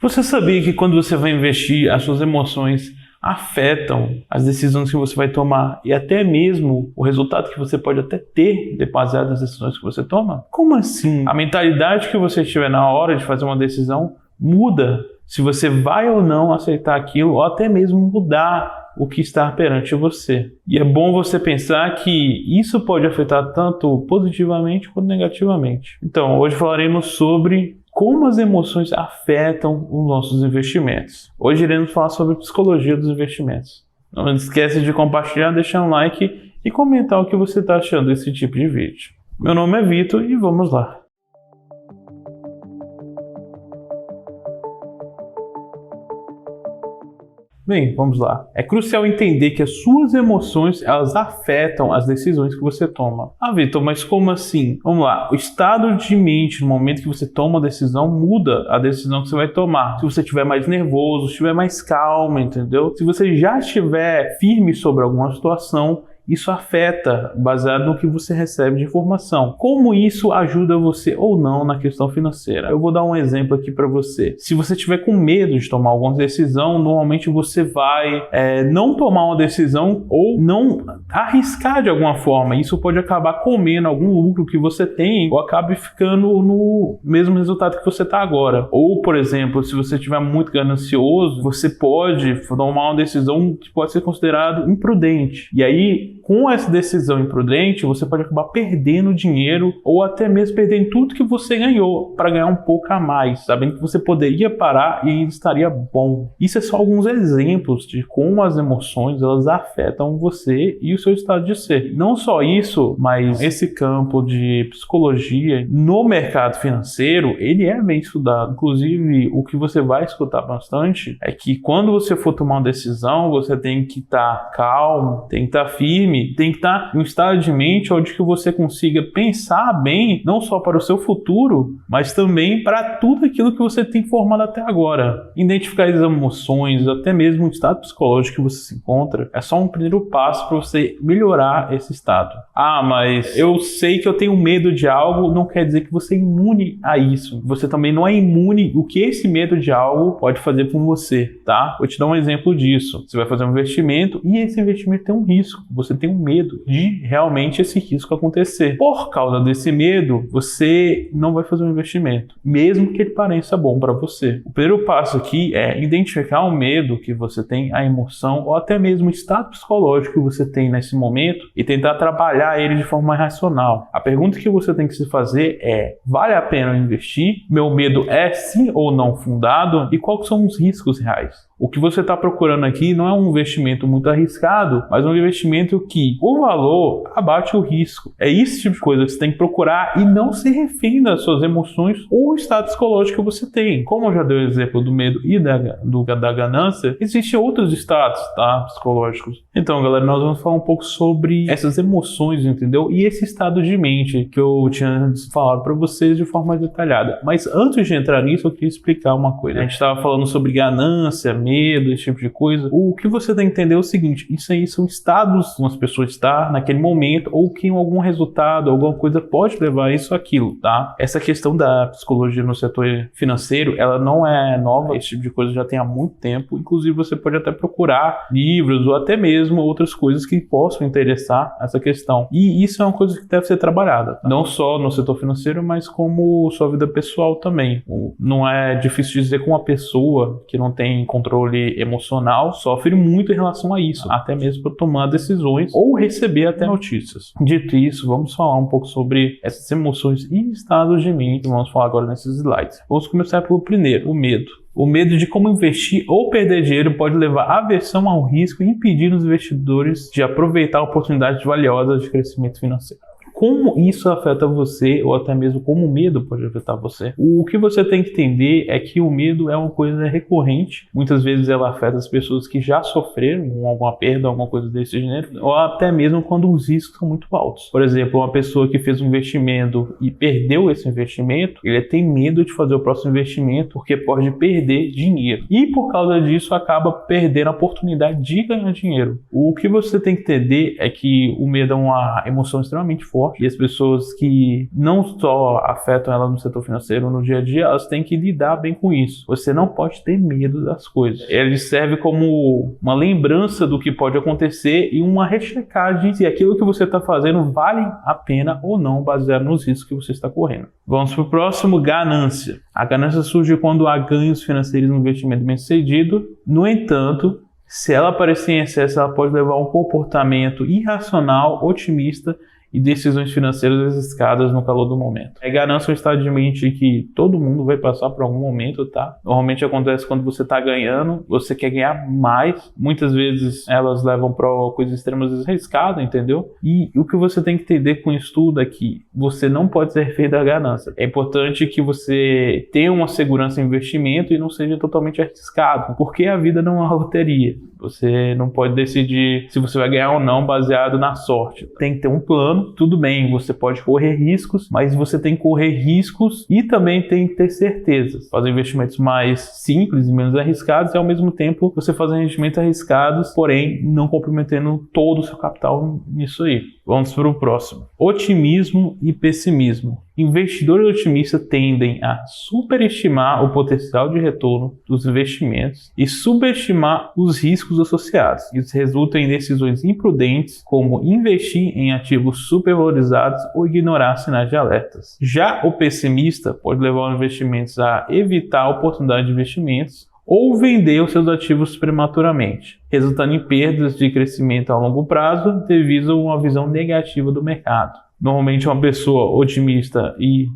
Você sabia que quando você vai investir, as suas emoções afetam as decisões que você vai tomar e até mesmo o resultado que você pode até ter baseado nas decisões que você toma? Como assim? A mentalidade que você tiver na hora de fazer uma decisão muda se você vai ou não aceitar aquilo ou até mesmo mudar o que está perante você. E é bom você pensar que isso pode afetar tanto positivamente quanto negativamente. Então, hoje falaremos sobre como as emoções afetam os nossos investimentos. Hoje iremos falar sobre a psicologia dos investimentos. Não esquece de compartilhar, deixar um like e comentar o que você está achando desse tipo de vídeo. Meu nome é Vitor e vamos lá. Bem, vamos lá. É crucial entender que as suas emoções, elas afetam as decisões que você toma. Ah, Vitor, mas como assim? Vamos lá. O estado de mente no momento que você toma a decisão muda a decisão que você vai tomar. Se você estiver mais nervoso, se estiver mais calmo, entendeu? Se você já estiver firme sobre alguma situação, isso afeta baseado no que você recebe de informação. Como isso ajuda você ou não na questão financeira? Eu vou dar um exemplo aqui para você. Se você tiver com medo de tomar alguma decisão, normalmente você vai não tomar uma decisão ou não arriscar de alguma forma. Isso pode acabar comendo algum lucro que você tem ou acabe ficando no mesmo resultado que você está agora. Ou, por exemplo, se você estiver muito ganancioso, você pode tomar uma decisão que pode ser considerada imprudente. E aí, com essa decisão imprudente, você pode acabar perdendo dinheiro ou até mesmo perdendo tudo que você ganhou para ganhar um pouco a mais, sabendo que você poderia parar e ainda estaria bom. Isso é só alguns exemplos de como as emoções elas afetam você e o seu estado de ser. Não só isso, mas esse campo de psicologia no mercado financeiro, ele é bem estudado. Inclusive, o que você vai escutar bastante é que quando você for tomar uma decisão, você tem que estar calmo, tem que estar firme, tem que estar em um estado de mente onde que você consiga pensar bem, não só para o seu futuro, mas também para tudo aquilo que você tem formado até agora. Identificar as emoções, até mesmo o estado psicológico que você se encontra, é só um primeiro passo para você melhorar esse estado. Ah, mas eu sei que eu tenho medo de algo, não quer dizer que você é imune a isso. Você também não é imune o que esse medo de algo pode fazer com você, tá? Vou te dar um exemplo disso. Você vai fazer um investimento e esse investimento tem um risco. Você tem um medo de realmente esse risco acontecer. Por causa desse medo, você não vai fazer um investimento, mesmo que ele pareça bom para você. O primeiro passo aqui é identificar o medo que você tem, a emoção ou até mesmo o estado psicológico que você tem nesse momento e tentar trabalhar ele de forma racional. A pergunta que você tem que se fazer é: vale a pena investir? Meu medo é sim ou não fundado? E quais são os riscos reais? O que você está procurando aqui não é um investimento muito arriscado, mas um investimento que o valor abate o risco. É esse tipo de coisa que você tem que procurar e não se refém das suas emoções ou o estado psicológico que você tem. Como eu já dei o exemplo do medo e da ganância, existem outros estados, tá, psicológicos. Então, galera, nós vamos falar um pouco sobre essas emoções, entendeu? E esse estado de mente que eu tinha falado para vocês de forma mais detalhada. Mas antes de entrar nisso, eu queria explicar uma coisa. A gente estava falando sobre ganância, medo, esse tipo de coisa. O que você tem que entender é o seguinte: isso aí são estados que as pessoas estão naquele momento ou que algum resultado, alguma coisa pode levar a isso ou aquilo, tá? Essa questão da psicologia no setor financeiro, ela não é nova, esse tipo de coisa já tem há muito tempo. Inclusive, você pode até procurar livros ou até mesmo outras coisas que possam interessar essa questão. E isso é uma coisa que deve ser trabalhada, tá? Não só no setor financeiro, mas como sua vida pessoal também. Não é difícil dizer que uma pessoa que não tem controle emocional sofre muito em relação a isso, até mesmo para tomar decisões ou receber até notícias. Dito isso, vamos falar um pouco sobre essas emoções e estados de mente. Vamos falar agora nesses slides. Vamos começar pelo primeiro, o medo. O medo de como investir ou perder dinheiro pode levar à aversão ao risco e impedir os investidores de aproveitar oportunidades valiosas de crescimento financeiro. Como isso afeta você, ou até mesmo como o medo pode afetar você? O que você tem que entender é que o medo é uma coisa recorrente. Muitas vezes ela afeta as pessoas que já sofreram com alguma perda, alguma coisa desse gênero, ou até mesmo quando os riscos são muito altos. Por exemplo, uma pessoa que fez um investimento e perdeu esse investimento, ele tem medo de fazer o próximo investimento porque pode perder dinheiro. E por causa disso acaba perdendo a oportunidade de ganhar dinheiro. O que você tem que entender é que o medo é uma emoção extremamente forte, forte, e as pessoas que não só afetam ela no setor financeiro no dia a dia, elas têm que lidar bem com isso. Você não pode ter medo das coisas. Ele serve como uma lembrança do que pode acontecer e uma rechecagem se aquilo que você está fazendo vale a pena ou não, baseado nos riscos que você está correndo. Vamos para o próximo, ganância. A ganância surge quando há ganhos financeiros no investimento bem-sucedido. No entanto, se ela aparecer em excesso, ela pode levar a um comportamento irracional, otimista e decisões financeiras arriscadas no calor do momento. A ganância é um estado de mente que todo mundo vai passar por algum momento, tá? Normalmente acontece quando você está ganhando, você quer ganhar mais. Muitas vezes elas levam para coisas extremamente arriscadas, entendeu? E o que você tem que entender com isso tudo é que você não pode ser refém da ganância. É importante que você tenha uma segurança em investimento e não seja totalmente arriscado, porque a vida não é uma loteria. Você não pode decidir se você vai ganhar ou não baseado na sorte. Tem que ter um plano. Tudo bem, você pode correr riscos, mas você tem que correr riscos e também tem que ter certezas. Fazer investimentos mais simples e menos arriscados e ao mesmo tempo você fazer investimentos arriscados, porém não comprometendo todo o seu capital nisso aí. Vamos para o próximo. Otimismo e pessimismo. Investidores otimistas tendem a superestimar o potencial de retorno dos investimentos e subestimar os riscos associados. Isso resulta em decisões imprudentes, como investir em ativos supervalorizados ou ignorar sinais de alertas. Já o pessimista pode levar os investimentos a evitar a oportunidade de investimentos ou vender os seus ativos prematuramente, resultando em perdas de crescimento a longo prazo devido a uma visão negativa do mercado. Normalmente uma pessoa otimista e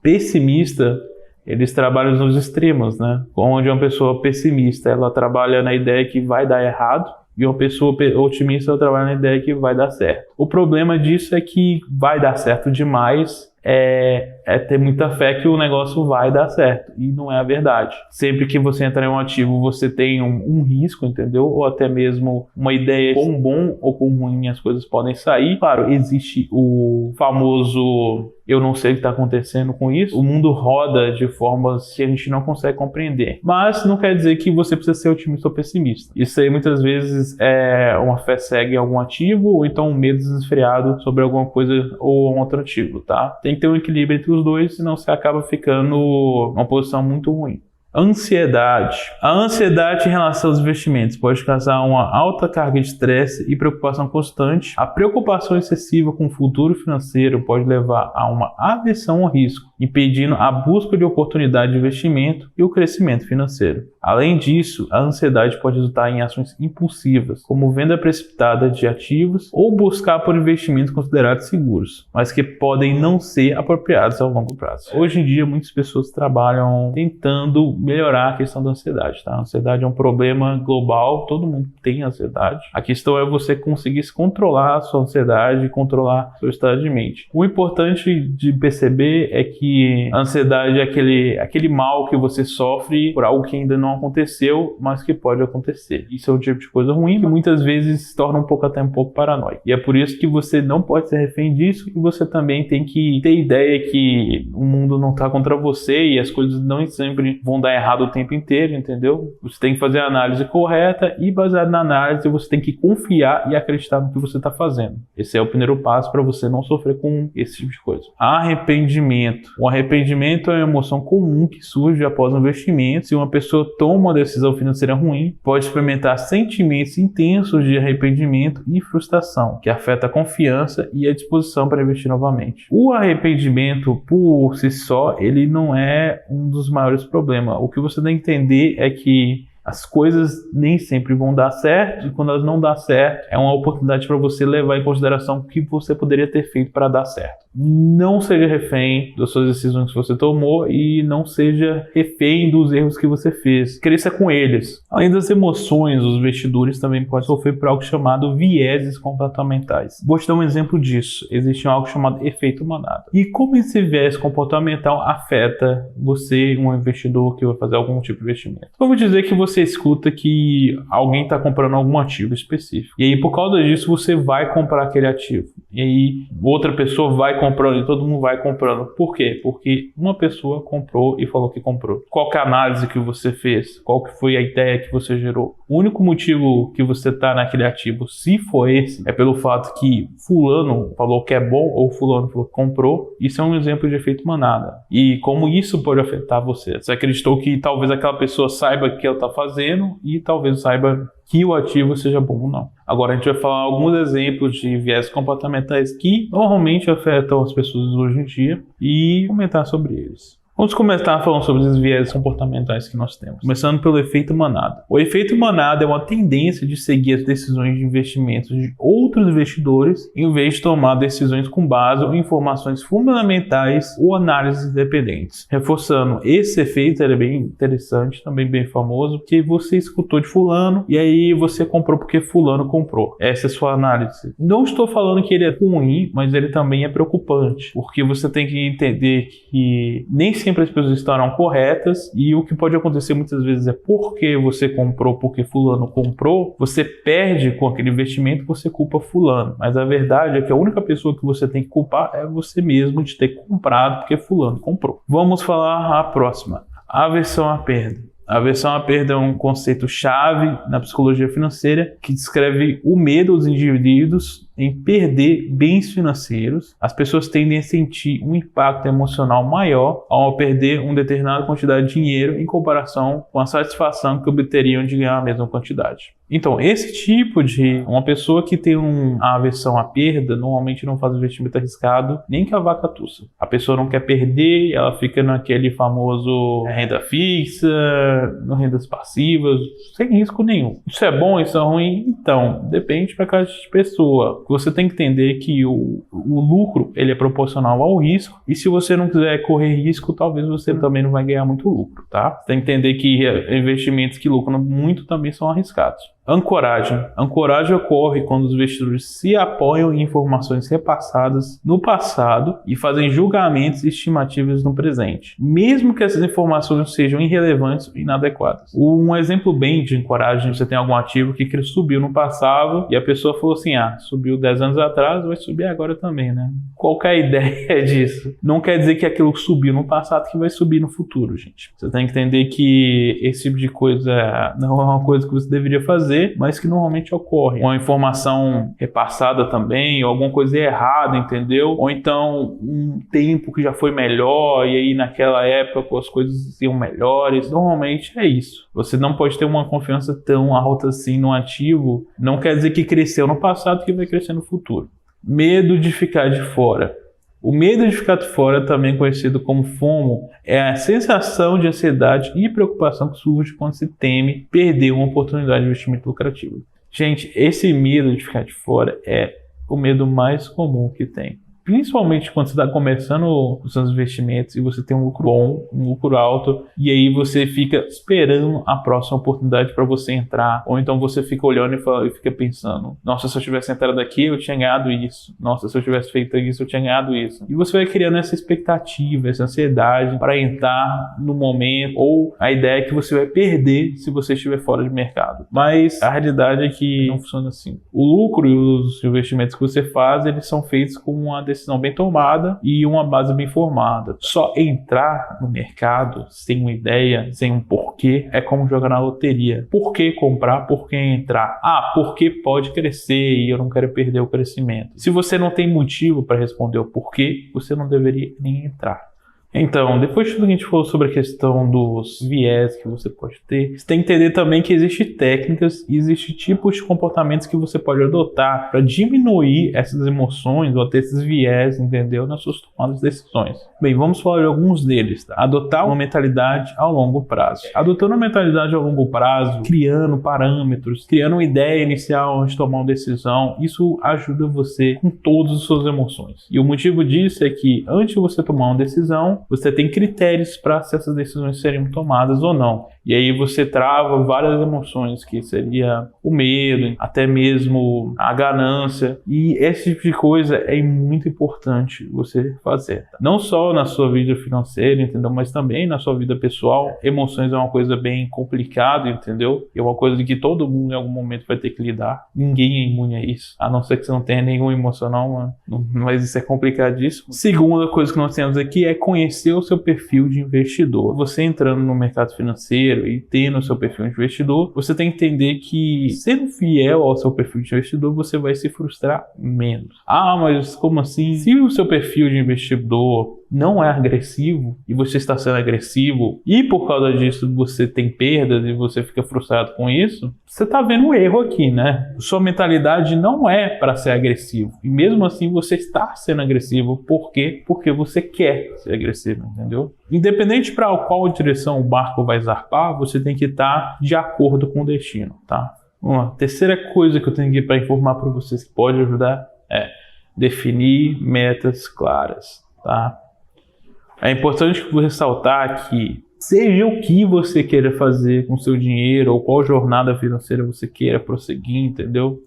pessimista, eles trabalham nos extremos, né? Onde uma pessoa pessimista, ela trabalha na ideia que vai dar errado, e uma pessoa otimista, ela trabalha na ideia que vai dar certo. O problema disso é que vai dar certo demais, é ter muita fé que o negócio vai dar certo, e não é a verdade. Sempre que você entrar em um ativo, você tem um risco, entendeu? Ou até mesmo uma ideia quão bom ou quão ruim as coisas podem sair. Claro, existe o famoso eu não sei o que está acontecendo com isso. O mundo roda de formas que a gente não consegue compreender. Mas não quer dizer que você precisa ser otimista ou pessimista. Isso aí muitas vezes é uma fé cega em algum ativo ou então um medo desenfreado sobre alguma coisa ou um outro ativo, tá? Tem que ter um equilíbrio entre os dois, senão você acaba ficando numa posição muito ruim. Ansiedade. A ansiedade em relação aos investimentos pode causar uma alta carga de estresse e preocupação constante. A preocupação excessiva com o futuro financeiro pode levar a uma aversão ao risco, impedindo a busca de oportunidade de investimento e o crescimento financeiro. Além disso, a ansiedade pode resultar em ações impulsivas, como venda precipitada de ativos ou buscar por investimentos considerados seguros, mas que podem não ser apropriados ao longo prazo. Hoje em dia, muitas pessoas trabalham tentando melhorar a questão da ansiedade, tá? A ansiedade é um problema global, todo mundo tem ansiedade. A questão é você conseguir se controlar a sua ansiedade e controlar seu estado de mente. O importante de perceber é que a ansiedade é aquele mal que você sofre por algo que ainda não aconteceu, mas que pode acontecer. Isso é um tipo de coisa ruim que muitas vezes se torna um pouco paranoico. E é por isso que você não pode ser refém disso e você também tem que ter ideia que o mundo não está contra você e as coisas não sempre vão dar errado o tempo inteiro, entendeu? Você tem que fazer a análise correta e baseado na análise você tem que confiar e acreditar no que você está fazendo. Esse é o primeiro passo para você não sofrer com esse tipo de coisa. Arrependimento. O arrependimento é uma emoção comum que surge após um investimento. Se uma pessoa toma uma decisão financeira ruim, pode experimentar sentimentos intensos de arrependimento e frustração, que afeta a confiança e a disposição para investir novamente. O arrependimento por si só, ele não é um dos maiores problemas. O que você tem que entender é que as coisas nem sempre vão dar certo e quando elas não dão certo, é uma oportunidade para você levar em consideração o que você poderia ter feito para dar certo. Não seja refém das suas decisões que você tomou e não seja refém dos erros que você fez. Cresça com eles. Além das emoções, os investidores também podem sofrer por algo chamado vieses comportamentais. Vou te dar um exemplo disso. Existe algo chamado efeito manada. E como esse viés comportamental afeta você, um investidor que vai fazer algum tipo de investimento? Vamos dizer que você você escuta que alguém está comprando algum ativo específico. E aí, por causa disso, você vai comprar aquele ativo. E aí, outra pessoa vai comprando e todo mundo vai comprando. Por quê? Porque uma pessoa comprou e falou que comprou. Qual que é a análise que você fez? Qual que foi a ideia que você gerou? O único motivo que você está naquele ativo, se for esse, é pelo fato que fulano falou que é bom ou fulano falou que comprou. Isso é um exemplo de efeito manada. E como isso pode afetar você? Você acreditou que talvez aquela pessoa saiba o que ela está fazendo e talvez saiba que o ativo seja bom ou não. Agora a gente vai falar alguns exemplos de viés comportamentais que normalmente afetam as pessoas hoje em dia e comentar sobre eles. Vamos começar falando sobre os viés comportamentais que nós temos. Começando pelo efeito manada. O efeito manada é uma tendência de seguir as decisões de investimentos de outros investidores em vez de tomar decisões com base em informações fundamentais ou análises independentes. Reforçando, esse efeito é bem interessante, também bem famoso, porque você escutou de fulano e aí você comprou porque fulano comprou. Essa é a sua análise. Não estou falando que ele é ruim, mas ele também é preocupante, porque você tem que entender que nem sempre as pessoas estarão corretas e o que pode acontecer muitas vezes é porque você comprou, porque fulano comprou, você perde com aquele investimento, você culpa fulano. Mas a verdade é que a única pessoa que você tem que culpar é você mesmo de ter comprado porque fulano comprou. Vamos falar a próxima. Aversão à perda. A aversão à perda é um conceito chave na psicologia financeira que descreve o medo dos indivíduos em perder bens financeiros. As pessoas tendem a sentir um impacto emocional maior ao perder uma determinada quantidade de dinheiro em comparação com a satisfação que obteriam de ganhar a mesma quantidade. Então, esse tipo de... uma pessoa que tem uma aversão à perda normalmente não faz investimento arriscado nem que a vaca tussa. A pessoa não quer perder, ela fica naquele famoso renda fixa, rendas passivas, sem risco nenhum. Isso é bom, isso é ruim? Então, depende para cada pessoa. Você tem que entender que o lucro ele é proporcional ao risco e se você não quiser correr risco, talvez você também não vai ganhar muito lucro, tá? Você tem que entender que investimentos que lucram muito também são arriscados. Ancoragem. Ancoragem ocorre quando os investidores se apoiam em informações repassadas no passado e fazem julgamentos e estimativas no presente, mesmo que essas informações sejam irrelevantes e inadequadas. Um exemplo bem de ancoragem, você tem algum ativo que subiu no passado e a pessoa falou assim, subiu 10 anos atrás, vai subir agora também, né? Qual que é a ideia disso? Não quer dizer que aquilo subiu no passado que vai subir no futuro, gente. Você tem que entender que esse tipo de coisa não é uma coisa que você deveria fazer, mas que normalmente ocorre. Uma informação repassada também, ou alguma coisa errada, entendeu? Ou então um tempo que já foi melhor e aí naquela época as coisas iam melhores. Normalmente é isso. Você não pode ter uma confiança tão alta assim no ativo. Não quer dizer que cresceu no passado que vai crescer no futuro. Medo de ficar de fora. O medo de ficar de fora, também conhecido como FOMO, é a sensação de ansiedade e preocupação que surge quando se teme perder uma oportunidade de investimento lucrativo. Gente, esse medo de ficar de fora é o medo mais comum que tem. Principalmente quando você está começando os seus investimentos e você tem um lucro bom, um lucro alto, e aí você fica esperando a próxima oportunidade para você entrar, ou então você fica olhando e fica pensando, nossa, se eu tivesse entrado aqui eu tinha ganhado isso, nossa, se eu tivesse feito isso eu tinha ganhado isso. E você vai criando essa expectativa, essa ansiedade para entrar no momento, ou a ideia é que você vai perder se você estiver fora de mercado. Mas a realidade é que não funciona assim. O lucro e os investimentos que você faz, eles são feitos com uma decisão bem tomada e uma base bem formada. Só entrar no mercado sem uma ideia, sem um porquê, é como jogar na loteria. Por que comprar? Por que entrar? Porque pode crescer e eu não quero perder o crescimento. Se você não tem motivo para responder o porquê, você não deveria nem entrar. Então, depois de tudo que a gente falou sobre a questão dos viés que você pode ter, você tem que entender também que existem técnicas e existem tipos de comportamentos que você pode adotar para diminuir essas emoções ou até esses viés, entendeu? Nas suas tomadas de decisões. Bem, vamos falar de alguns deles, tá? Adotar uma mentalidade ao longo prazo. Adotando uma mentalidade ao longo prazo, criando parâmetros, criando uma ideia inicial antes de tomar uma decisão, isso ajuda você com todas as suas emoções. E o motivo disso é que antes de você tomar uma decisão, você tem critérios para se essas decisões seriam tomadas ou não. E aí você trava várias emoções, que seria o medo, até mesmo a ganância. E esse tipo de coisa é muito importante você fazer. Não só na sua vida financeira, entendeu? Mas também na sua vida pessoal. Emoções é uma coisa bem complicada, entendeu? É uma coisa que todo mundo em algum momento vai ter que lidar. Ninguém é imune a isso. A não ser que você não tenha nenhum emocional, mas isso é complicadíssimo. Segunda coisa que nós temos aqui é conhecer o seu perfil de investidor. Você entrando no mercado financeiro e tendo o seu perfil de investidor, você tem que entender que, sendo fiel ao seu perfil de investidor, você vai se frustrar menos. Ah, mas como assim? Se o seu perfil de investidor não é agressivo e você está sendo agressivo e por causa disso você tem perdas e você fica frustrado com isso, você está vendo um erro aqui, né? Sua mentalidade não é para ser agressivo e mesmo assim você está sendo agressivo. Por quê? Porque você quer ser agressivo, entendeu? Independente para qual direção o barco vai zarpar, você tem que estar de acordo com o destino, tá? Uma terceira coisa que eu tenho aqui para informar para vocês que pode ajudar é definir metas claras, tá? É importante ressaltar que seja o que você queira fazer com seu dinheiro ou qual jornada financeira você queira prosseguir, entendeu?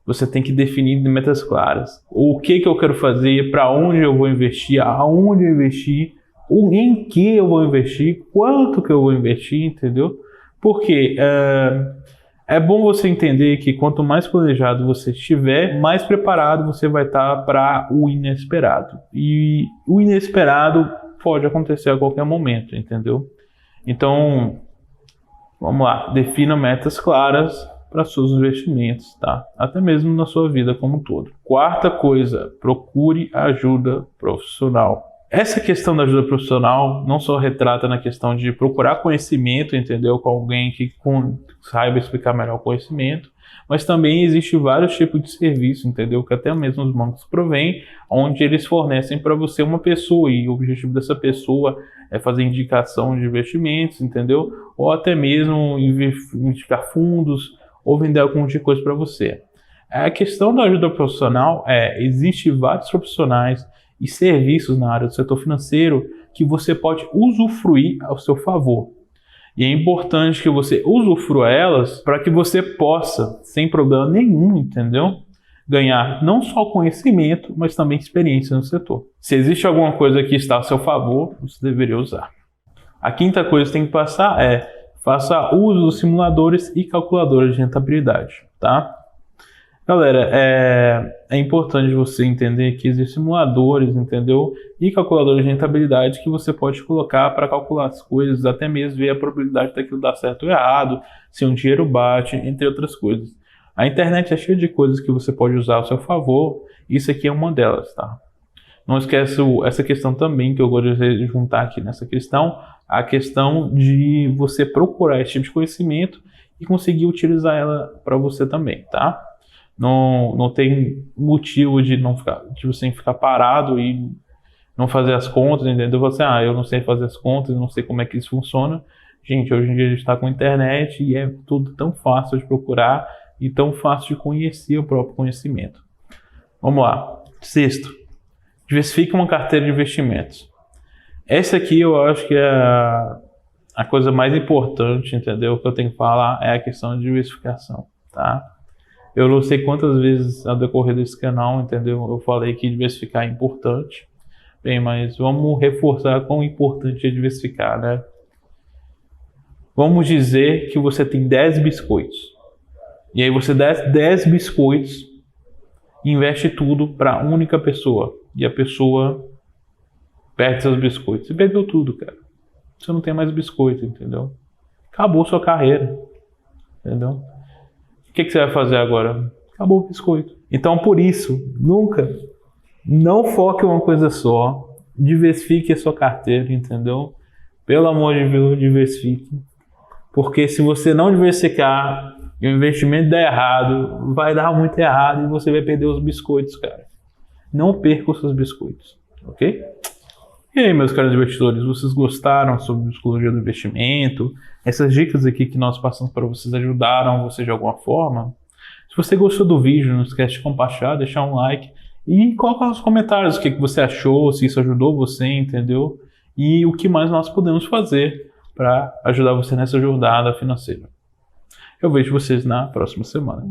Você tem que definir metas claras. O que eu quero fazer, para onde eu vou investir, aonde eu investir, em que eu vou investir, quanto que eu vou investir, entendeu? Porque é bom você entender que quanto mais planejado você estiver, mais preparado você vai estar para o inesperado. E o inesperado pode acontecer a qualquer momento, entendeu? Então, vamos lá, defina metas claras para seus investimentos, tá? Até mesmo na sua vida como um todo. Quarta coisa, procure ajuda profissional. Essa questão da ajuda profissional não só retrata na questão de procurar conhecimento, entendeu? Com alguém que saiba explicar melhor o conhecimento, mas também existe vários tipos de serviço, entendeu? Que até mesmo os bancos provêm, onde eles fornecem para você uma pessoa e o objetivo dessa pessoa é fazer indicação de investimentos, entendeu? Ou até mesmo indicar fundos ou vender algum tipo de coisa para você. A questão da ajuda profissional existe vários profissionais e serviços na área do setor financeiro que você pode usufruir ao seu favor. E é importante que você usufrua elas para que você possa, sem problema nenhum, entendeu? Ganhar não só conhecimento, mas também experiência no setor. Se existe alguma coisa que está a seu favor, você deveria usar. A quinta coisa que tem que passar faça uso dos simuladores e calculadores de rentabilidade, tá? Galera, é importante você entender que existem simuladores, entendeu? E calculadores de rentabilidade que você pode colocar para calcular as coisas, até mesmo ver a probabilidade daquilo dar certo ou errado, se um dinheiro bate, entre outras coisas. A internet é cheia de coisas que você pode usar ao seu favor, isso aqui é uma delas, tá? Não esqueça essa questão também, que eu gostaria de juntar aqui nessa questão, a questão de você procurar esse tipo de conhecimento e conseguir utilizar ela para você também, tá? Não tem motivo de você ficar parado e não fazer as contas, entendeu? Você, eu não sei fazer as contas, não sei como é que isso funciona. Gente, hoje em dia a gente está com a internet e é tudo tão fácil de procurar e tão fácil de conhecer o próprio conhecimento. Vamos lá. Sexto, diversifique uma carteira de investimentos. Essa aqui eu acho que é a coisa mais importante, entendeu? O que eu tenho que falar é a questão de diversificação, tá? Eu não sei quantas vezes ao decorrer desse canal, entendeu? Eu falei que diversificar é importante. Bem, mas vamos reforçar quão importante é diversificar, né? Vamos dizer que você tem 10 biscoitos. E aí você dá 10 biscoitos e investe tudo para a única pessoa. E a pessoa perde seus biscoitos. Você perdeu tudo, cara. Você não tem mais biscoito, entendeu? Acabou sua carreira, entendeu? O que você vai fazer agora? Acabou o biscoito. Então, por isso, não foque em uma coisa só. Diversifique a sua carteira, entendeu? Pelo amor de Deus, diversifique. Porque se você não diversificar e o investimento der errado, vai dar muito errado e você vai perder os biscoitos, cara. Não perca os seus biscoitos, ok? E aí, meus caros investidores, vocês gostaram sobre psicologia do investimento? Essas dicas aqui que nós passamos para vocês ajudaram você de alguma forma? Se você gostou do vídeo, não esquece de compartilhar, deixar um like e colocar nos comentários o que você achou, se isso ajudou você, entendeu? e o que mais nós podemos fazer para ajudar você nessa jornada financeira. Eu vejo vocês na próxima semana.